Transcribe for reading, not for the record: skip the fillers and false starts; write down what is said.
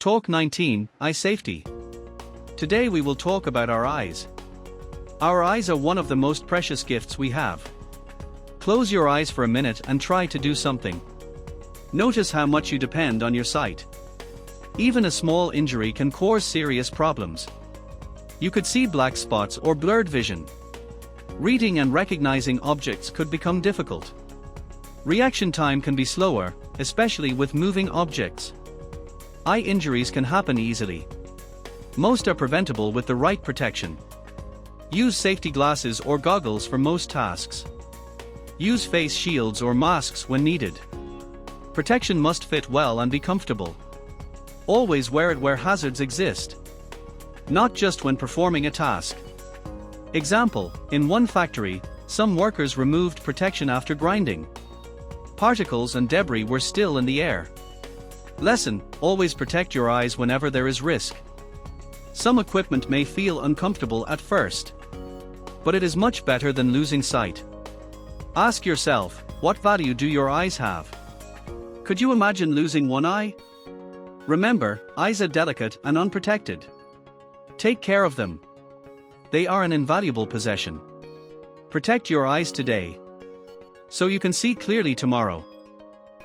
Talk 19, Eye Safety. Today we will talk about our eyes. Our eyes are one of the most precious gifts we have. Close your eyes for a minute and try to do something. Notice how much you depend on your sight. Even a small injury can cause serious problems. You could see black spots or blurred vision. Reading and recognizing objects could become difficult. Reaction time can be slower, especially with moving objects. Eye injuries can happen easily. Most are preventable with the right protection. Use safety glasses or goggles for most tasks. Use face shields or masks when needed. Protection must fit well and be comfortable. Always wear it where hazards exist, not just when performing a task. Example, in one factory, some workers removed protection after grinding. Particles and debris were still in the air. Lesson: always protect your eyes whenever there is risk. Some equipment may feel uncomfortable at first, but it is much better than losing sight. Ask yourself, what value do your eyes have? Could you imagine losing one eye? Remember, eyes are delicate and unprotected. Take care of them. They are an invaluable possession. Protect your eyes today, so you can see clearly tomorrow.